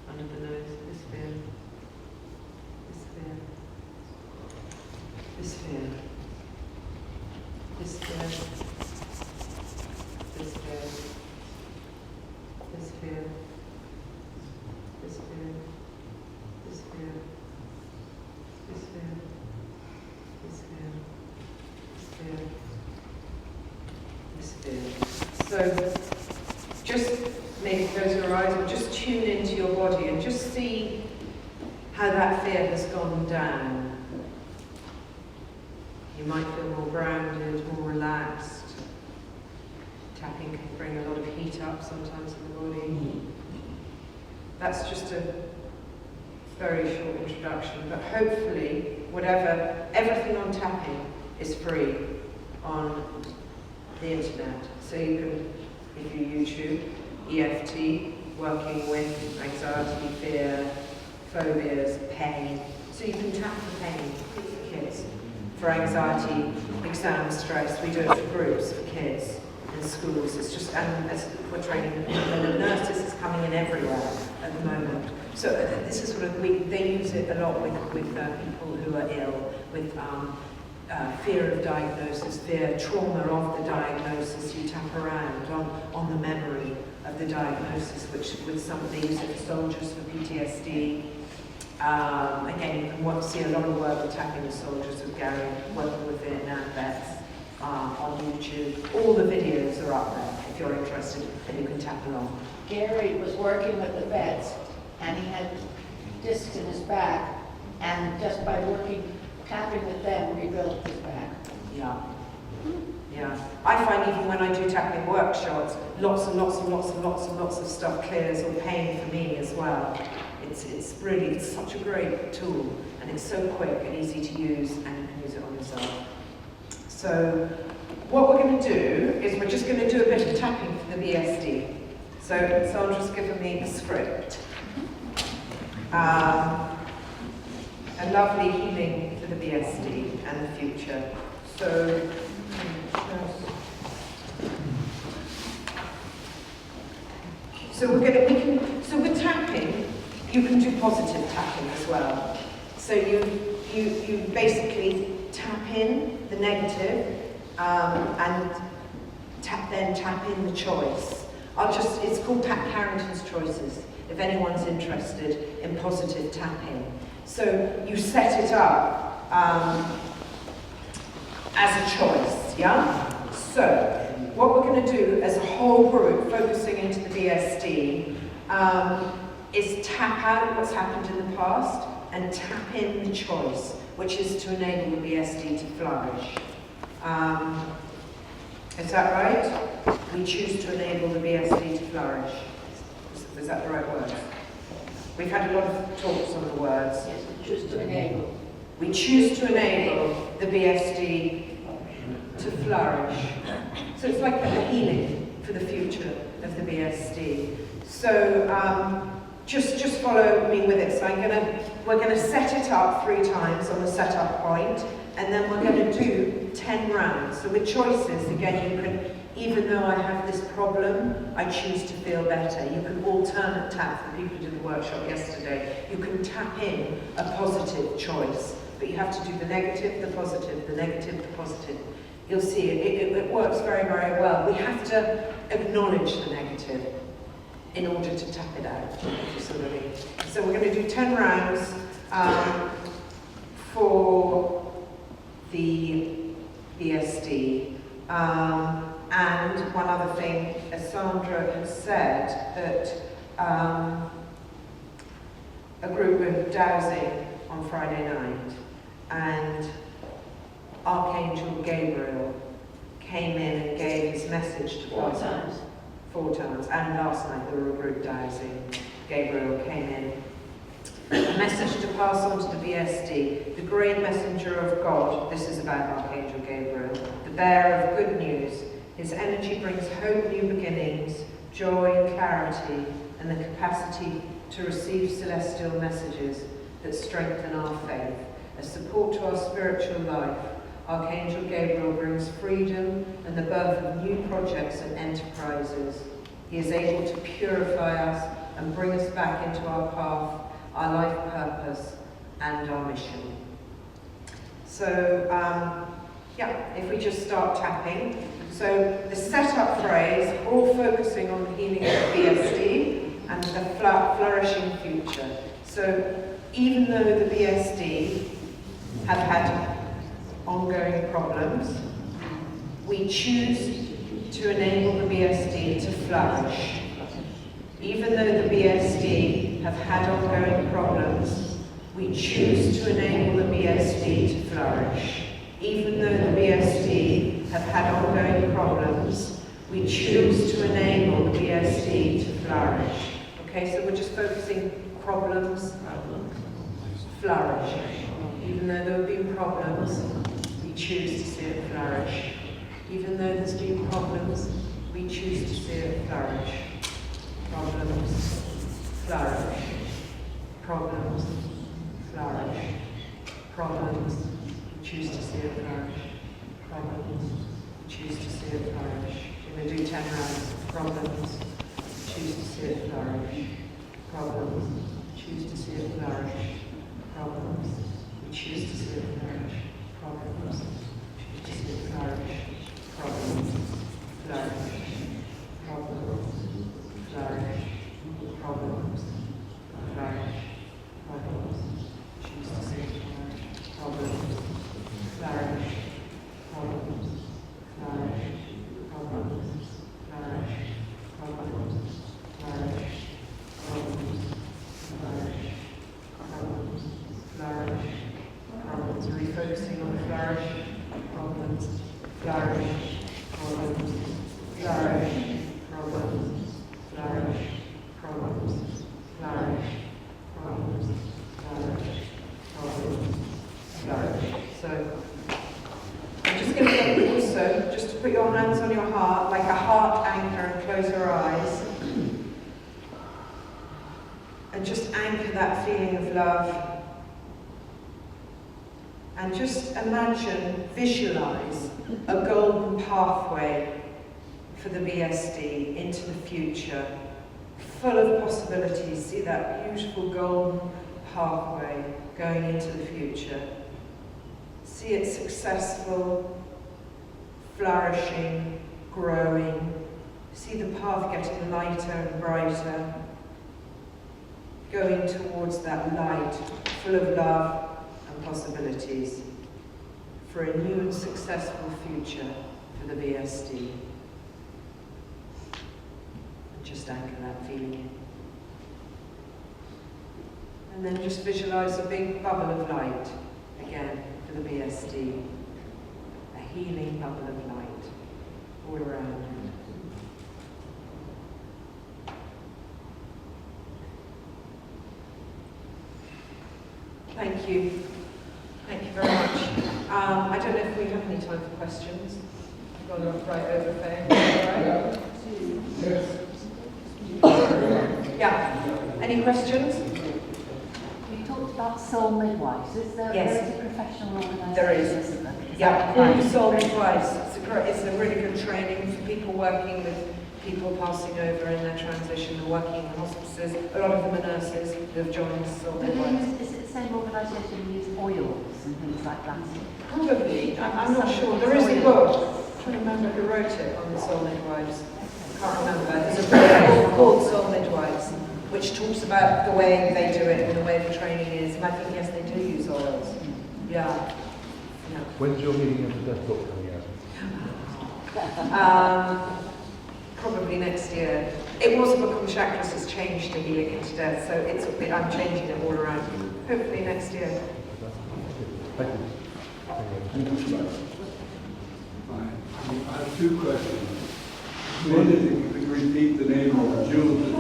Under the nose. This fear. This fear. This fear. This fear. This fear. This fear. This fear. This fear. This fear. This fear. This fear. This fear. So just maybe close your eyes or just tune into your body and just see how that fear has gone down. You might feel more grounded, more relaxed. Tapping can bring a lot of heat up sometimes in the body. That's just a very short introduction, but hopefully, everything on tapping is free on the internet. So you can, if you YouTube, EFT, working with anxiety, fear, phobias, pain. So you can tap for pain for kids. For anxiety, exam stress, we do it for groups, for kids in schools. It's just, and as we're training the nurses, is coming in everywhere at the moment. So this is sort of, they use it a lot with people who are ill, with fear of diagnosis, fear, trauma of the diagnosis. You tap around on the memory of the diagnosis, which with some of these are soldiers for PTSD. Again, you can see a lot of work with tapping with soldiers with Gary, working with Vietnam vets on YouTube. All the videos are up there if you're interested, and you can tap along. Gary was working with the vets, and he had discs in his back, and just by tapping with them, rebuilt his back. Yeah. Yeah. I find even when I do tapping workshops, lots and lots and lots and lots and lots of stuff clears, or pain for me as well. It's such a great tool, and it's so quick and easy to use, and you can use it on yourself. So what we're going to do is we're just going to do a bit of tapping for the BSD. So Sandra's given me a script. A lovely healing for the BSD and the future. So with tapping, you can do positive tapping as well. So you basically tap in the negative and then tap in the choice. It's called Pat Carrington's Choices, if anyone's interested in positive tapping. So you set it up as a choice, yeah? So what we're going to do as a whole group, focusing into the BSD, is tap out what's happened in the past and tap in the choice, which is to enable the BSD to flourish. Is that right? We choose to enable the BSD to flourish. Is that the right word? We've had a lot of talks on the words. Yes, we choose to enable. We choose to enable the BSD to flourish. So it's like a healing for the future of the BSD. So just follow me with it. So we're gonna set it up 3 times on the setup point, and then we're gonna do 10 rounds. So with choices, again, you can, even though I have this problem, I choose to feel better. You can alternate tap, for people who did the workshop yesterday. You can tap in a positive choice, but you have to do the negative, the positive, the negative, the positive. You'll see it works very, very well. We have to acknowledge the negative in order to tap it out. So we're going to do 10 rounds for the BSD. And one other thing, as Sandra has said, that a group were dowsing on Friday night, and Archangel Gabriel came in and gave his message to 4 times. 4 times, and last night there were a group dowsing. Gabriel came in. A message to pass on to the BSD, the great messenger of God. This is about Archangel Gabriel, the bearer of good news. His energy brings hope, new beginnings, joy, clarity, and the capacity to receive celestial messages that strengthen our faith. As support to our spiritual life, Archangel Gabriel brings freedom and the birth of new projects and enterprises. He is able to purify us and bring us back into our path, our life purpose, and our mission. So, if we just start tapping. So the setup phrase, all focusing on the healing of the BSD and the flourishing future. So even though the BSD have had ongoing problems, we choose to enable the BSD to flourish. Even though the BSD have had ongoing problems, we choose to enable the BSD to flourish. Even though the BSD have had ongoing problems, we choose to enable the BSD to flourish. Okay, so we're just focusing problems, flourish. Even though there have been problems, we choose to see it flourish. Even though there's been problems, we choose to see it flourish. Problems, flourish. Problems, flourish. Problems, choose to see it flourish. Problems, choose to see it flourish. We're going to do 10 rounds. Problems, choose to see it flourish. Problems, choose to see it flourish. Problems, we choose to see it flourish. Problems, choose to see it flourish. Problems, flourish. Problems, flourish. Problems, flourish. Problems, choose to see it flourish. Problems, flourish. Problems, flourish. Problems, flourish. Problems, flourish. Problems, flourish. Problems, flourish. Problems, refocusing on flourish. Problems, flourish. Problems, flourish. your heart, like a heart anchor, and close your eyes. And just anchor that feeling of love. And just imagine, visualize a golden pathway for the BSD into the future, full of possibilities. See that beautiful golden pathway going into the future. See it successful, flourishing, growing. See the path getting lighter and brighter, going towards that light, full of love and possibilities for a new and successful future for the BSD. And just anchor that feeling in. And then just visualize a big bubble of light again for the BSD. A healing bubble of light all around. Thank you. Thank you very much. I don't know if we have any time for questions. I've gone right over Faye. Right? Yes. Yeah. Any questions? You talked about soul midwives. Is there, Yes. there is a professional organisation? There is. Isn't there? Is Yeah, that right? soul midwives. It's a really good training for people working with people passing over in their transition and working in hospices. A lot of them are nurses who have joined soul Do they midwives. use, is it the same organisation who use oils and things like that? Probably. I'm not sure. There is a book. I'm trying to remember who wrote it on the soul midwives. I can't remember. There's a book called Soul Midwives, which talks about the way they do it and the way the training is. And I think, yes, they do use oils. Yeah. Yeah. When's your Meaning of the Death book coming out? Probably next year. It was a book on chakras, it's changed to Healing into Death, so I'm changing it all around. Hopefully next year. Thank you. I have two questions. One is if you could repeat the name of Jules'.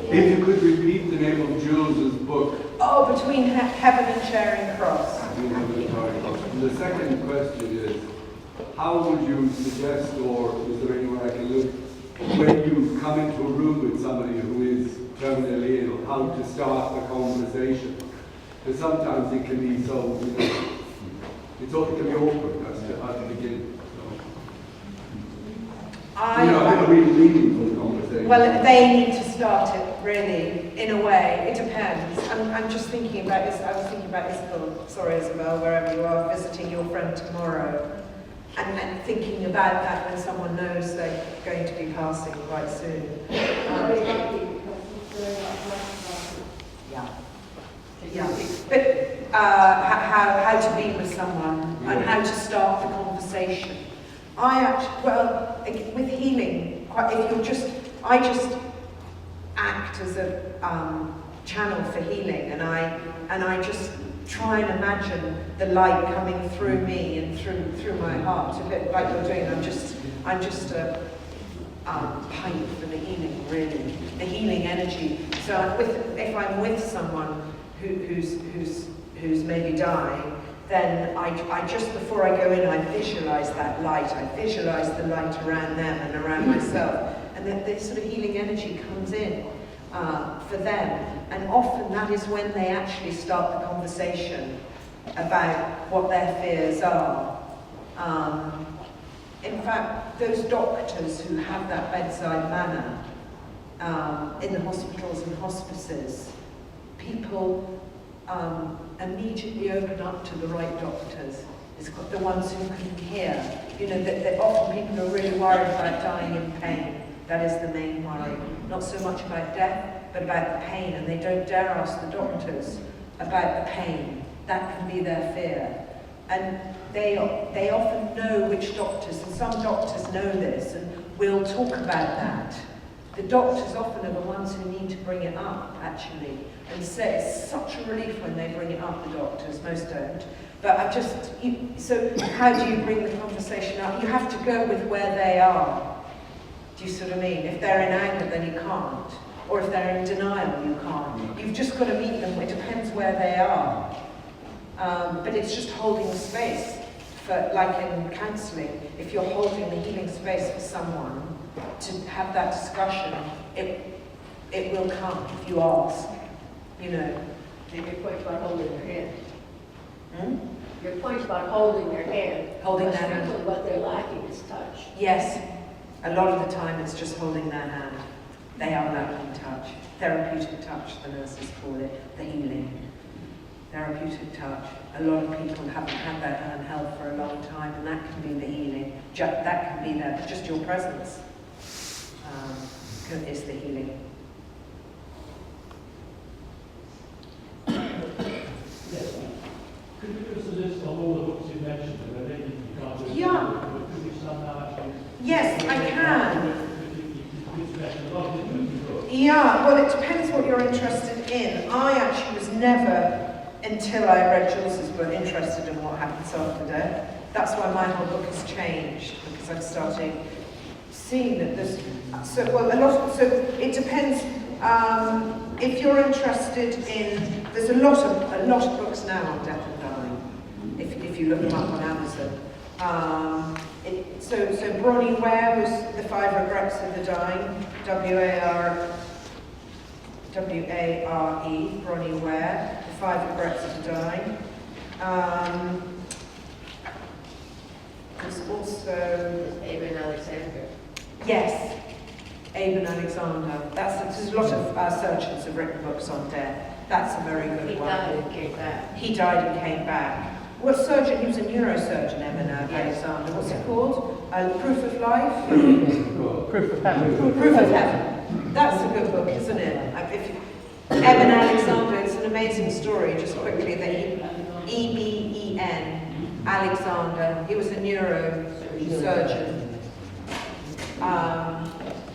If you could repeat the name of Jules' book. Oh, Between Heaven and Charing Cross. And the second question is, how would you suggest, or is there anyone I can look, when you come into a room with somebody who is terminally ill, how to start the conversation? Because sometimes it can be so, it can be awkward as to how to begin. A really meaningful conversation. Well, they need to start it, really, in a way. It depends. I'm just thinking about this. I was thinking about Isabel, sorry Isabel, wherever you are, visiting your friend tomorrow. And thinking about that when someone knows they're going to be passing quite soon. Yeah. But how to be with someone and how to start the conversation. With healing, I just act as a channel for healing, and I just try and imagine the light coming through me and through my heart, a bit like you're doing. I'm just a pipe for the healing, really, the healing energy. So if I'm with someone who's maybe dying, then I just before I go in, I visualize that light. I visualize the light around them and around myself, and then this sort of healing energy comes in for them. And often that is when they actually start the conversation about what their fears are. In fact, those doctors who have that bedside manner in the hospitals and hospices, people immediately open up to the right doctors. It's got the ones who can hear. That often people are really worried about dying in pain. That is the main worry. Not so much about death, but about the pain, and they don't dare ask the doctors about the pain. That can be their fear. And they often know which doctors, and some doctors know this, and will talk about that. The doctors often are the ones who need to bring it up, actually, and say it's such a relief when they bring it up, the doctors, most don't. But so how do you bring the conversation up? You have to go with where they are. Do you see what I mean? If they're in anger, then you can't. Or if they're in denial, you can't. You've just got to meet them. It depends where they are. But it's just holding space for, like in counselling, if you're holding the healing space for someone to have that discussion, it will come if you ask, you know. And your point about holding their hand. Hmm? Your point about holding their hand. Holding because their hand. frequently what they're lacking is touch. Yes, a lot of the time it's just holding their hand. They are lacking touch. Therapeutic touch, the nurses call it, the healing. Therapeutic touch. A lot of people haven't had their hand held for a long time, and that can be the healing. That can be there, just your presence is the healing. Yes. Could you give us a list of all the books you mentioned? And then you can't do it. Yeah. Could you somehow actually... Yes, I can. You mentioned a lot of interesting books. Yeah, well, it depends what you're interested in. I actually was never, until I read Jules's book, interested in what happens after death. That's why my whole book has changed, because I'm starting seeing that there's so it depends. If you're interested in, there's a lot of books now on death and dying. If you look them up on Amazon. So Bronnie Ware was The 5 Regrets of the Dying, W-A-R-E, Bronnie Ware, The 5 Regrets of the Dying. There's also... Abraham Alexander. Yes, Aben Alexander. There's a lot of surgeons have written books on death. That's a very good He one. died and came back. He died and came back. What surgeon? He was a neurosurgeon, Aben Alexander. What's it called? Proof of Life? Proof of heaven. Proof of Heaven. That's a good book, isn't it? Eben Alexander, it's an amazing story, just quickly, that E-B-E-N, Alexander, he was a neurosurgeon.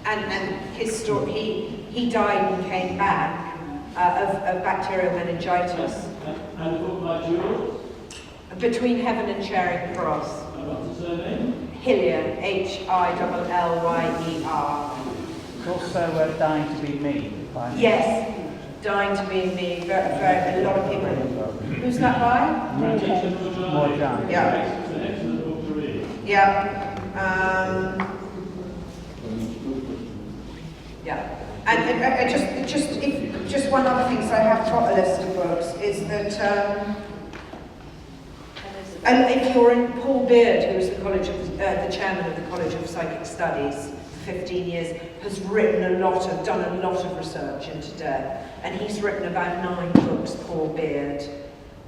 And his story, he died and came back of bacterial meningitis. And the book by Jules? Between Heaven and Charing Cross. What's the surname? Hillier, H-I-L-L-Y-E-R. It's also Dying to Be Me. Yes, Dying to Be Me, a lot of people. Who's that by? More John. Yeah. It's an excellent book to read. Yeah. Yeah. And just one other thing, so I have got a list of books, is that and if you're in, Paul Beard, who was the chairman of the College of Psychic Studies for 15 years, has written done a lot of research into death, and he's written about 9 books, Paul Beard.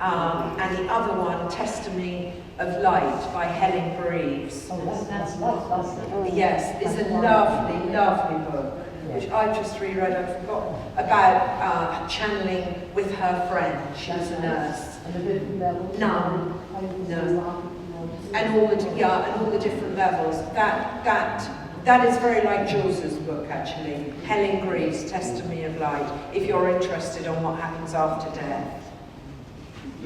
And the other one, Testimony of Light by Helen Greaves. That's lovely. Yes, it's a lovely, lovely book, which I've just reread. I forgot about channeling with her friend. She was a nurse. No. And all the different levels. That is very like Jules's book, actually. Helen Greaves, Testimony of Light. If you're interested on what happens after death.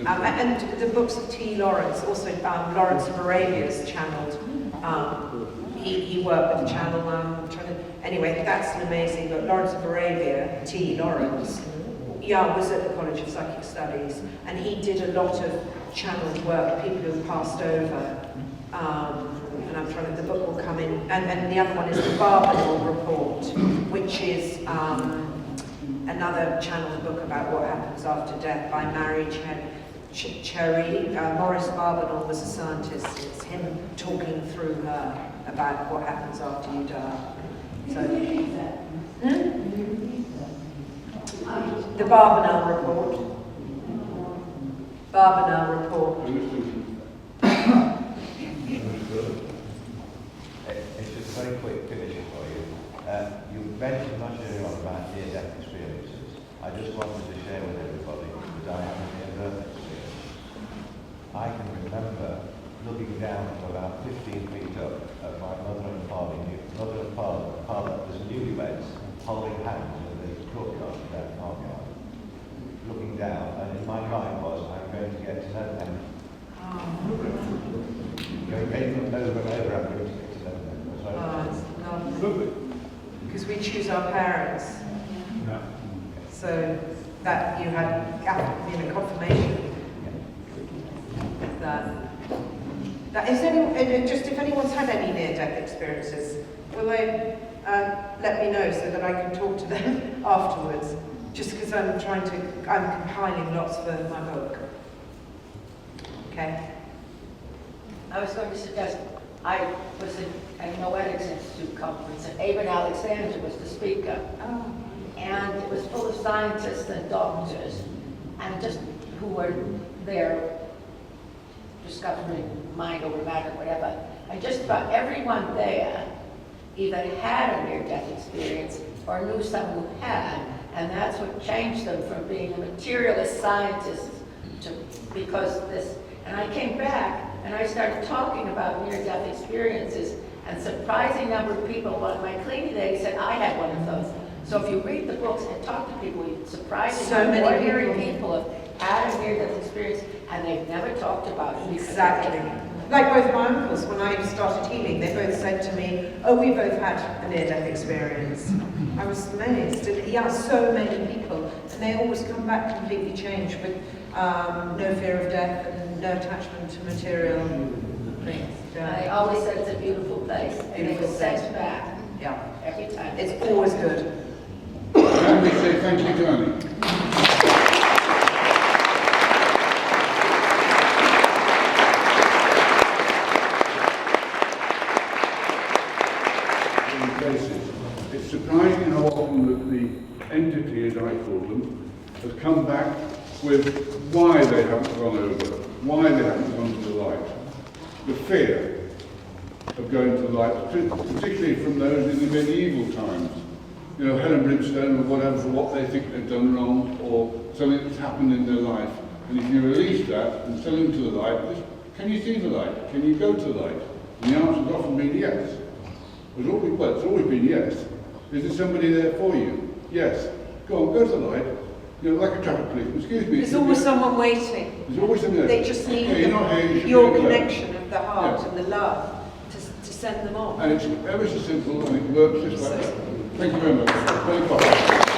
And the books of T. Lawrence, also Lawrence of Arabia's channeled. He worked with the channel. Anyway, that's an amazing book. Lawrence of Arabia, T. Lawrence, was at the College of Psychic Studies, and he did a lot of channeled work, people who have passed over. And I'm trying to, the book will come in. And the other one is the Barbanel Report, which is another channeled book about what happens after death by Mary Cherry. Maurice Barbanel was a scientist. It's him talking through her about what happens after you die. So, the Barbanel Report. Barbanel Report. It's just a very quick finish for you. You mentioned much earlier on about near-death experiences. I just wanted to share with everybody that I have a near-death experience. I can remember looking down from about 15 feet up at my mother and father as newlyweds, holding hands in the courtyard of that farmyard, looking down, and in my mind was, I'm going to get to know them. Going over and over, I'm going to get to know them. Oh, it's lovely. Because we choose our parents. Yeah. So that you had confirmation that. That is just if anyone's had any near-death experiences, will they let me know so that I can talk to them afterwards? Just because I'm compiling lots for my book. Okay. I was going to suggest, I was in a Noetics Institute conference, and Aben Alexander was the speaker. Oh. And it was full of scientists and doctors, and just who were there discovering mind over matter, whatever. And just about everyone there either had a near-death experience or knew someone who had, and that's what changed them from being a materialist scientist to, because this, and I came back and I started talking about near-death experiences, and surprising number of people, one of my cleaning ladies said, I had one of those. So if you read the books and talk to people, you surprising So many ordinary people. people have had a near-death experience, and they've never talked about it. Exactly. Like both my uncles, when I started healing, they both said to me, oh, we both had a near-death experience. I was amazed. And yeah, so many people. And they always come back completely changed with no fear of death and no attachment to material things. And they always said it's a beautiful place, and they Beautiful were sent place. back Yeah. every time. It's always good. Can we say thank you to Annie? Places. It's surprising how often that the entity, as I call them, has come back with why they haven't gone over, why they haven't gone to the light. The fear of going to the light, particularly from those in the medieval times. You know, hell and brimstone or whatever, for what they think they've done wrong or something that's happened in their life. And if you release that and send them to the light, can you see the light? Can you go to the light? And the answer has often been yes. It's always been yes. Is there somebody there for you? Yes. Go on, go to the light. You know, like a traffic policeman. Excuse me. There's always someone waiting. There's always someone there. They just need you're not here, you should your be there. connection of the heart Yeah. and the love to send them on. And it's ever so simple and it works just like that. Thank you very much. Very popular.